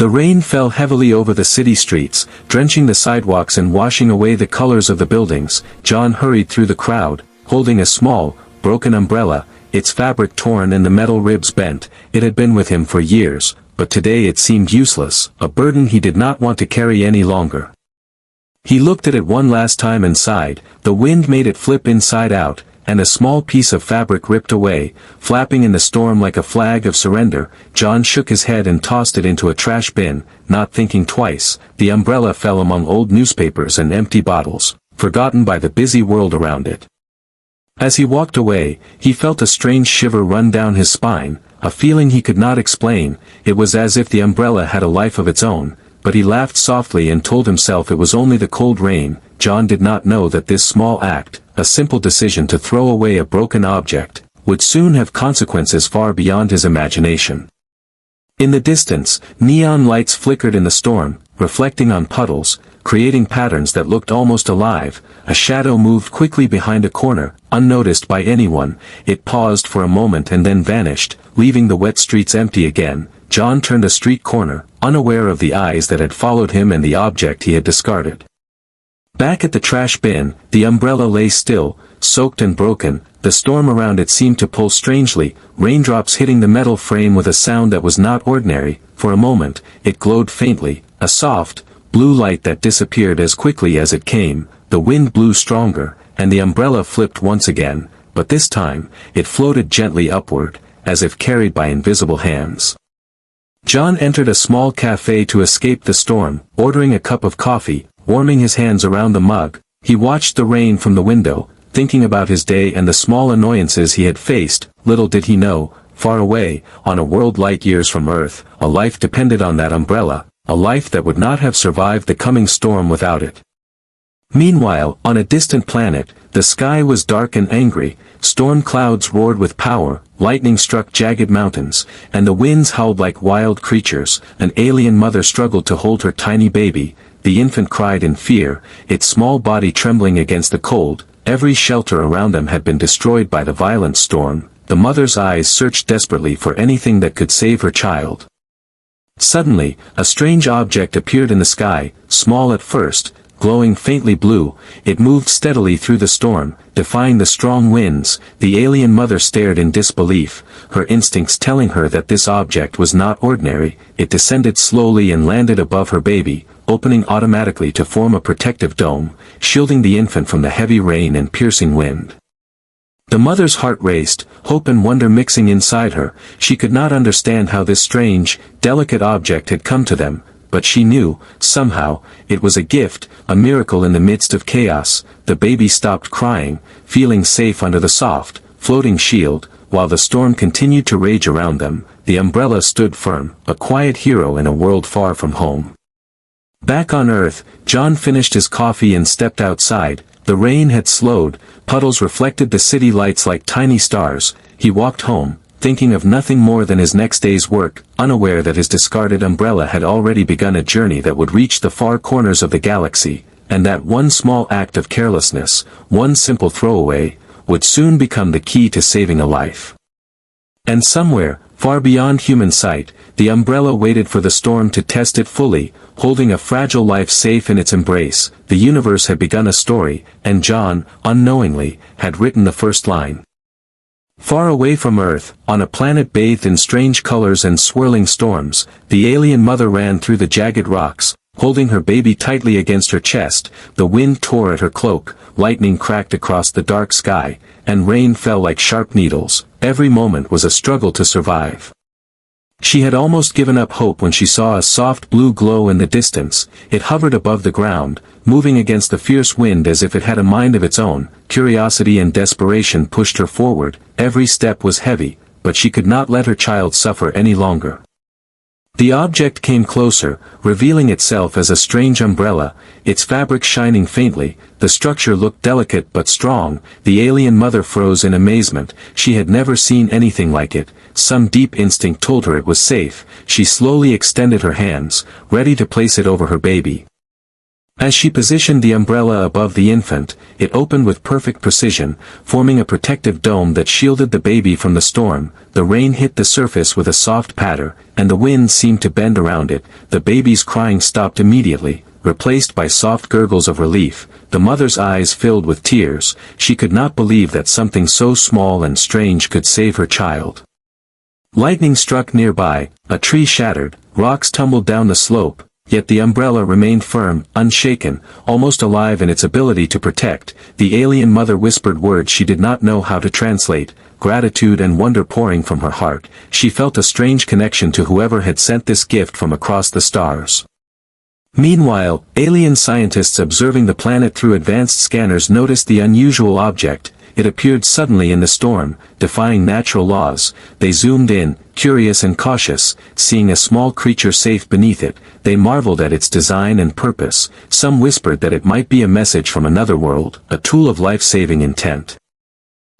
The rain fell heavily over the city streets, drenching the sidewalks and washing away the colors of the buildings. John hurried through the crowd, holding a small, broken umbrella, its fabric torn and the metal ribs bent. It had been with him for years, but today it seemed useless, a burden he did not want to carry any longer. He looked at it one last time and sighed. The wind made it flip inside out, and a small piece of fabric ripped away, flapping in the storm like a flag of surrender. John shook his head and tossed it into a trash bin, not thinking twice. The umbrella fell among old newspapers and empty bottles, forgotten by the busy world around it. As he walked away, he felt a strange shiver run down his spine, a feeling he could not explain. It was as if the umbrella had a life of its own, but he laughed softly and told himself it was only the cold rain. John did not know that this small act, a simple decision to throw away a broken object, would soon have consequences far beyond his imagination. In the distance, neon lights flickered in the storm, reflecting on puddles, creating patterns that looked almost alive. A shadow moved quickly behind a corner, unnoticed by anyone. It paused for a moment and then vanished, leaving the wet streets empty again. John turned a street corner, unaware of the eyes that had followed him and the object he had discarded. Back at the trash bin, the umbrella lay still, soaked and broken. The storm around it seemed to pull strangely, raindrops hitting the metal frame with a sound that was not ordinary. For a moment, it glowed faintly, a soft, blue light that disappeared as quickly as it came. The wind blew stronger, and the umbrella flipped once again, but this time, it floated gently upward, as if carried by invisible hands. John entered a small cafe to escape the storm, ordering a cup of coffee. Warming his hands around the mug, he watched the rain from the window, thinking about his day and the small annoyances he had faced. Little did he know, far away, on a world light years from Earth, a life depended on that umbrella, a life that would not have survived the coming storm without it. Meanwhile, on a distant planet, the sky was dark and angry. Storm clouds roared with power, lightning struck jagged mountains, and the winds howled like wild creatures. An alien mother struggled to hold her tiny baby. The infant cried in fear, its small body trembling against the cold. Every shelter around them had been destroyed by the violent storm. The mother's eyes searched desperately for anything that could save her child. Suddenly, a strange object appeared in the sky, small at first, glowing faintly blue. It moved steadily through the storm, defying the strong winds. The alien mother stared in disbelief, her instincts telling her that this object was not ordinary. It descended slowly and landed above her baby, opening automatically to form a protective dome, shielding the infant from the heavy rain and piercing wind. The mother's heart raced, hope and wonder mixing inside her. She could not understand how this strange, delicate object had come to them, but she knew, somehow, it was a gift, a miracle in the midst of chaos. The baby stopped crying, feeling safe under the soft, floating shield. While the storm continued to rage around them, the umbrella stood firm, a quiet hero in a world far from home. Back on Earth, John finished his coffee and stepped outside. The rain had slowed, puddles reflected the city lights like tiny stars. He walked home, thinking of nothing more than his next day's work, unaware that his discarded umbrella had already begun a journey that would reach the far corners of the galaxy, and that one small act of carelessness, one simple throwaway, would soon become the key to saving a life. And somewhere, far beyond human sight, the umbrella waited for the storm to test it fully, holding a fragile life safe in its embrace. The universe had begun a story, and John, unknowingly, had written the first line. Far away from Earth, on a planet bathed in strange colors and swirling storms, the alien mother ran through the jagged rocks, holding her baby tightly against her chest. The wind tore at her cloak, lightning cracked across the dark sky, and rain fell like sharp needles. Every moment was a struggle to survive. She had almost given up hope when she saw a soft blue glow in the distance. It hovered above the ground, moving against the fierce wind as if it had a mind of its own. Curiosity and desperation pushed her forward. Every step was heavy, but she could not let her child suffer any longer. The object came closer, revealing itself as a strange umbrella, its fabric shining faintly. The structure looked delicate but strong. The alien mother froze in amazement. She had never seen anything like it. Some deep instinct told her it was safe. She slowly extended her hands, ready to place it over her baby. As she positioned the umbrella above the infant, it opened with perfect precision, forming a protective dome that shielded the baby from the storm. The rain hit the surface with a soft patter, and the wind seemed to bend around it. The baby's crying stopped immediately, replaced by soft gurgles of relief. The mother's eyes filled with tears. She could not believe that something so small and strange could save her child. Lightning struck nearby, a tree shattered, rocks tumbled down the slope, yet the umbrella remained firm, unshaken, almost alive in its ability to protect. The alien mother whispered words she did not know how to translate, gratitude and wonder pouring from her heart. She felt a strange connection to whoever had sent this gift from across the stars. Meanwhile, alien scientists observing the planet through advanced scanners noticed the unusual object. It appeared suddenly in the storm, defying natural laws. They zoomed in, curious and cautious, seeing a small creature safe beneath it. They marveled at its design and purpose. Some whispered that it might be a message from another world, a tool of life-saving intent.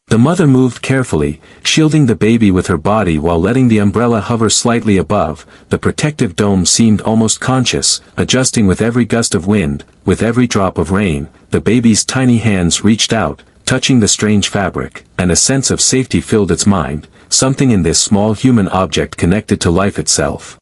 The mother moved carefully, shielding the baby with her body while letting the umbrella hover slightly above. The protective dome seemed almost conscious, adjusting with every gust of wind, with every drop of rain. The baby's tiny hands reached out, touching the strange fabric, and a sense of safety filled its mind. Something in this small human object connected to life itself.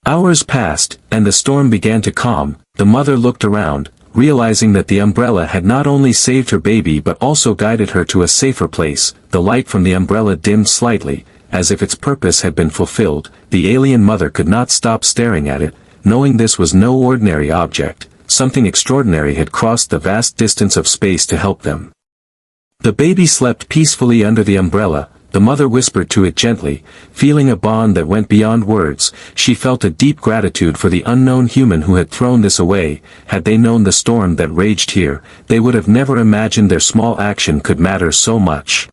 Hours passed, and the storm began to calm. The mother looked around, realizing that the umbrella had not only saved her baby but also guided her to a safer place. The light from the umbrella dimmed slightly, as if its purpose had been fulfilled. The alien mother could not stop staring at it, knowing this was no ordinary object. Something extraordinary had crossed the vast distance of space to help them. The baby slept peacefully under the umbrella. The mother whispered to it gently, feeling a bond that went beyond words. She felt a deep gratitude for the unknown human who had thrown this away. Had they known the storm that raged here, they would have never imagined their small action could matter so much.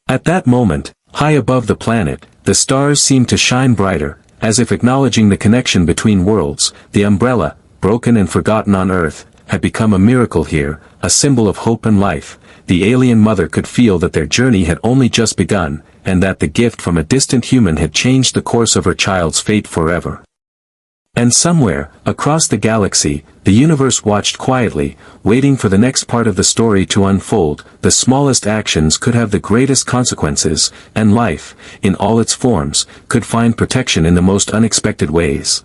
At that moment, high above the planet, the stars seemed to shine brighter, as if acknowledging the connection between worlds. The umbrella, broken and forgotten on Earth, had become a miracle here, a symbol of hope and life. The alien mother could feel that their journey had only just begun, and that the gift from a distant human had changed the course of her child's fate forever. And somewhere, across the galaxy, the universe watched quietly, waiting for the next part of the story to unfold. The smallest actions could have the greatest consequences, and life, in all its forms, could find protection in the most unexpected ways.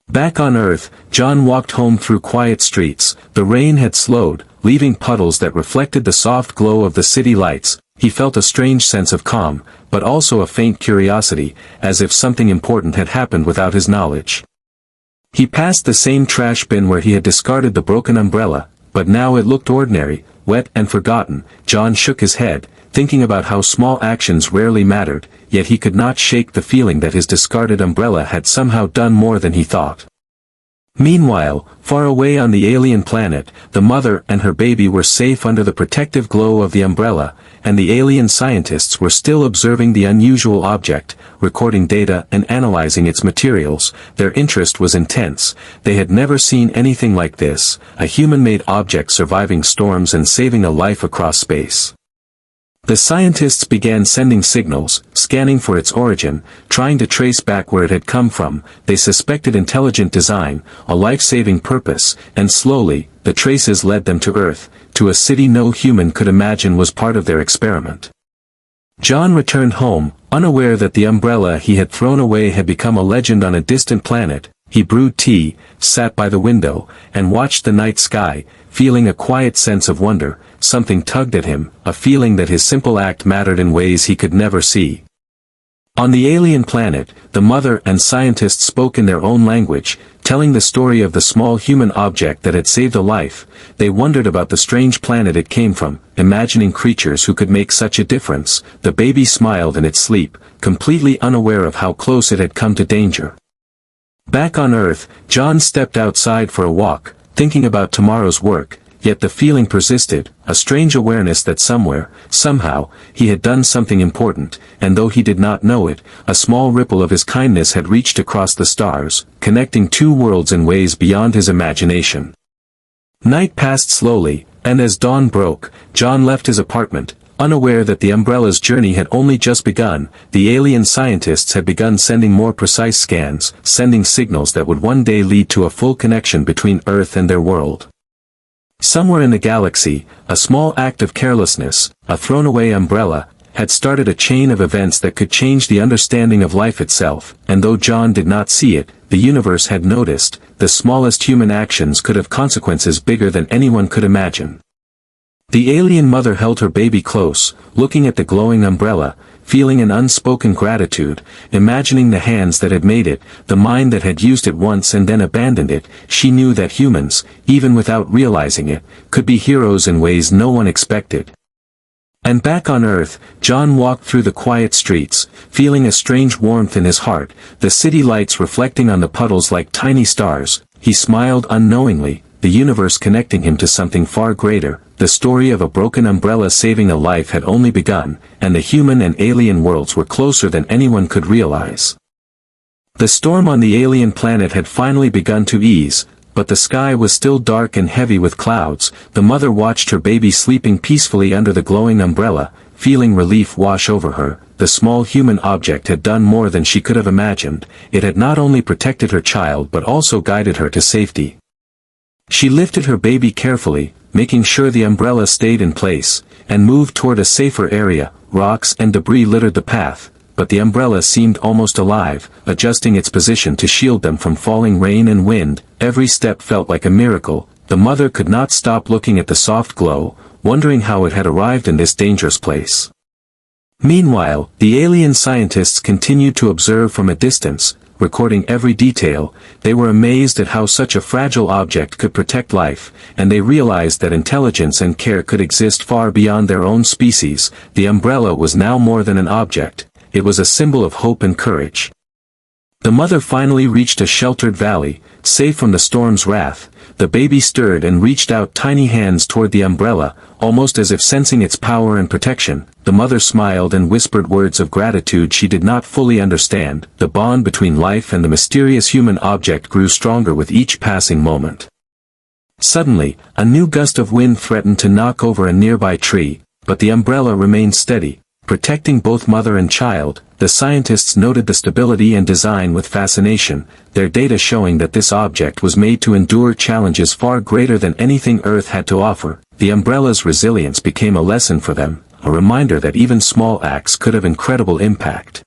Back on Earth, John walked home through quiet streets. The rain had slowed, leaving puddles that reflected the soft glow of the city lights. He felt a strange sense of calm, but also a faint curiosity, as if something important had happened without his knowledge. He passed the same trash bin where he had discarded the broken umbrella, but now it looked ordinary, wet and forgotten. John shook his head, thinking about how small actions rarely mattered, yet he could not shake the feeling that his discarded umbrella had somehow done more than he thought. Meanwhile, far away on the alien planet, the mother and her baby were safe under the protective glow of the umbrella, and the alien scientists were still observing the unusual object, recording data and analyzing its materials. Their interest was intense. They had never seen anything like this, a human-made object surviving storms and saving a life across space. The scientists began sending signals, scanning for its origin, trying to trace back where it had come from. They suspected intelligent design, a life-saving purpose, and slowly, the traces led them to Earth, to a city no human could imagine was part of their experiment. John returned home, unaware that the umbrella he had thrown away had become a legend on a distant planet. He brewed tea, sat by the window, and watched the night sky, feeling a quiet sense of wonder. Something tugged at him, a feeling that his simple act mattered in ways he could never see. On the alien planet, the mother and scientists spoke in their own language, telling the story of the small human object that had saved a life. They wondered about the strange planet it came from, imagining creatures who could make such a difference. The baby smiled in its sleep, completely unaware of how close it had come to danger. Back on Earth, John stepped outside for a walk, thinking about tomorrow's work, yet the feeling persisted, a strange awareness that somewhere, somehow, he had done something important, and though he did not know it, a small ripple of his kindness had reached across the stars, connecting two worlds in ways beyond his imagination. Night passed slowly, and as dawn broke, John left his apartment, unaware that the umbrella's journey had only just begun. The alien scientists had begun sending more precise scans, sending signals that would one day lead to a full connection between Earth and their world. Somewhere in the galaxy, a small act of carelessness, a thrown-away umbrella, had started a chain of events that could change the understanding of life itself, and though John did not see it, the universe had noticed. The smallest human actions could have consequences bigger than anyone could imagine. The alien mother held her baby close, looking at the glowing umbrella, feeling an unspoken gratitude, imagining the hands that had made it, the mind that had used it once and then abandoned it. She knew that humans, even without realizing it, could be heroes in ways no one expected. And back on Earth, John walked through the quiet streets, feeling a strange warmth in his heart, the city lights reflecting on the puddles like tiny stars. He smiled unknowingly, the universe connecting him to something far greater. The story of a broken umbrella saving a life had only begun, and the human and alien worlds were closer than anyone could realize. The storm on the alien planet had finally begun to ease, but the sky was still dark and heavy with clouds. The mother watched her baby sleeping peacefully under the glowing umbrella, feeling relief wash over her. The small human object had done more than she could have imagined. It had not only protected her child but also guided her to safety. She lifted her baby carefully, making sure the umbrella stayed in place, and moved toward a safer area. Rocks and debris littered the path, but the umbrella seemed almost alive, adjusting its position to shield them from falling rain and wind. Every step felt like a miracle. The mother could not stop looking at the soft glow, wondering how it had arrived in this dangerous place. Meanwhile, the alien scientists continued to observe from a distance, recording every detail. They were amazed at how such a fragile object could protect life, and they realized that intelligence and care could exist far beyond their own species. The umbrella was now more than an object. It was a symbol of hope and courage. The mother finally reached a sheltered valley, safe from the storm's wrath. The baby stirred and reached out tiny hands toward the umbrella, almost as if sensing its power and protection. The mother smiled and whispered words of gratitude she did not fully understand. The bond between life and the mysterious human object grew stronger with each passing moment. Suddenly, a new gust of wind threatened to knock over a nearby tree, but the umbrella remained steady, protecting both mother and child. The scientists noted the stability and design with fascination, their data showing that this object was made to endure challenges far greater than anything Earth had to offer. The umbrella's resilience became a lesson for them, a reminder that even small acts could have incredible impact.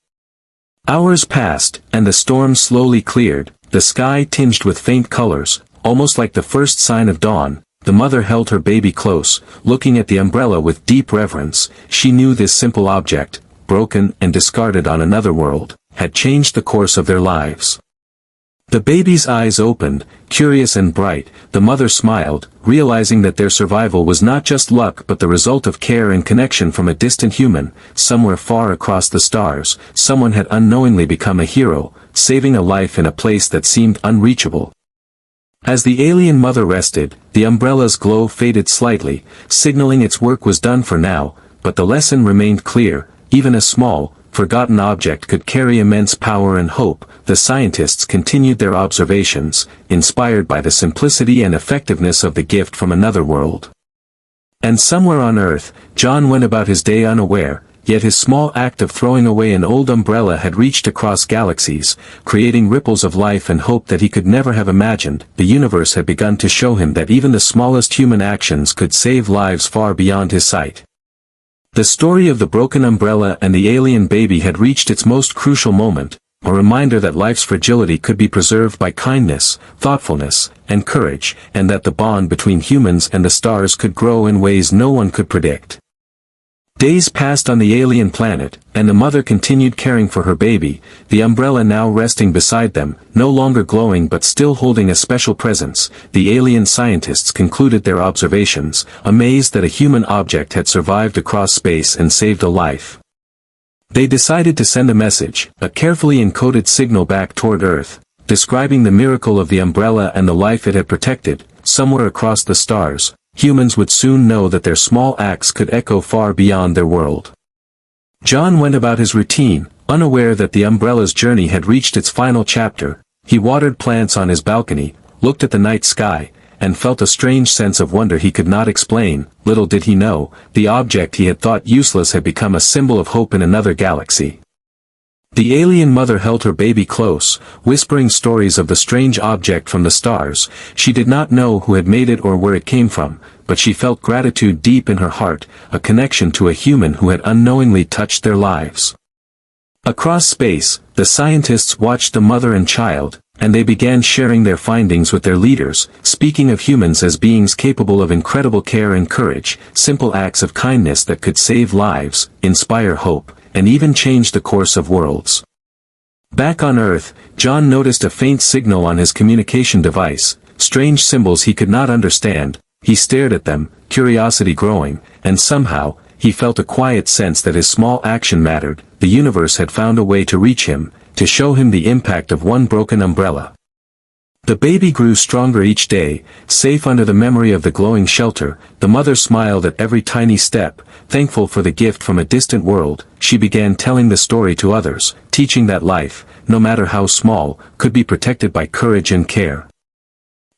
Hours passed, and the storm slowly cleared, the sky tinged with faint colors, almost like the first sign of dawn. The mother held her baby close, looking at the umbrella with deep reverence. She knew this simple object, broken and discarded on another world, had changed the course of their lives. The baby's eyes opened, curious and bright. The mother smiled, realizing that their survival was not just luck but the result of care and connection from a distant human. Somewhere far across the stars, someone had unknowingly become a hero, saving a life in a place that seemed unreachable. As the alien mother rested, the umbrella's glow faded slightly, signaling its work was done for now, but the lesson remained clear. Even a small, forgotten object could carry immense power and hope. The scientists continued their observations, inspired by the simplicity and effectiveness of the gift from another world. And somewhere on Earth, John went about his day unaware, yet his small act of throwing away an old umbrella had reached across galaxies, creating ripples of life and hope that he could never have imagined. The universe had begun to show him that even the smallest human actions could save lives far beyond his sight. The story of the broken umbrella and the alien baby had reached its most crucial moment, a reminder that life's fragility could be preserved by kindness, thoughtfulness, and courage, and that the bond between humans and the stars could grow in ways no one could predict. Days passed on the alien planet, and the mother continued caring for her baby, the umbrella now resting beside them, no longer glowing but still holding a special presence. The alien scientists concluded their observations, amazed that a human object had survived across space and saved a life. They decided to send a message, a carefully encoded signal back toward Earth, describing the miracle of the umbrella and the life it had protected. Somewhere across the stars, humans would soon know that their small acts could echo far beyond their world. John went about his routine, unaware that the umbrella's journey had reached its final chapter. He watered plants on his balcony, looked at the night sky, and felt a strange sense of wonder he could not explain. Little did he know, the object he had thought useless had become a symbol of hope in another galaxy. The alien mother held her baby close, whispering stories of the strange object from the stars. She did not know who had made it or where it came from, but she felt gratitude deep in her heart, a connection to a human who had unknowingly touched their lives. Across space, the scientists watched the mother and child, and they began sharing their findings with their leaders, speaking of humans as beings capable of incredible care and courage, simple acts of kindness that could save lives, inspire hope, and even change the course of worlds. Back on Earth, John noticed a faint signal on his communication device, strange symbols he could not understand. He stared at them, curiosity growing, and somehow, he felt a quiet sense that his small action mattered. The universe had found a way to reach him, to show him the impact of one broken umbrella. The baby grew stronger each day, safe under the memory of the glowing shelter. The mother smiled at every tiny step, thankful for the gift from a distant world. She began telling the story to others, teaching that life, no matter how small, could be protected by courage and care.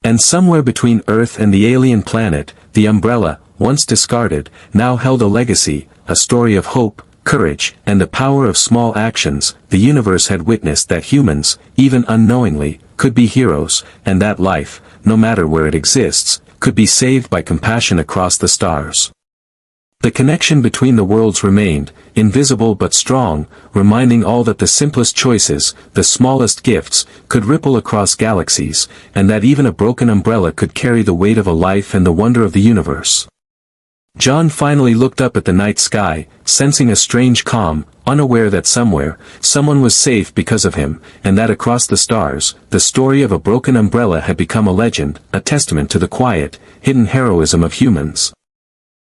And somewhere between Earth and the alien planet, the umbrella, once discarded, now held a legacy, a story of hope, courage, and the power of small actions. The universe had witnessed that humans, even unknowingly, could be heroes, and that life, no matter where it exists, could be saved by compassion across the stars. The connection between the worlds remained, invisible but strong, reminding all that the simplest choices, the smallest gifts, could ripple across galaxies, and that even a broken umbrella could carry the weight of a life and the wonder of the universe. John finally looked up at the night sky, sensing a strange calm, unaware that somewhere, someone was safe because of him, and that across the stars, the story of a broken umbrella had become a legend, a testament to the quiet, hidden heroism of humans.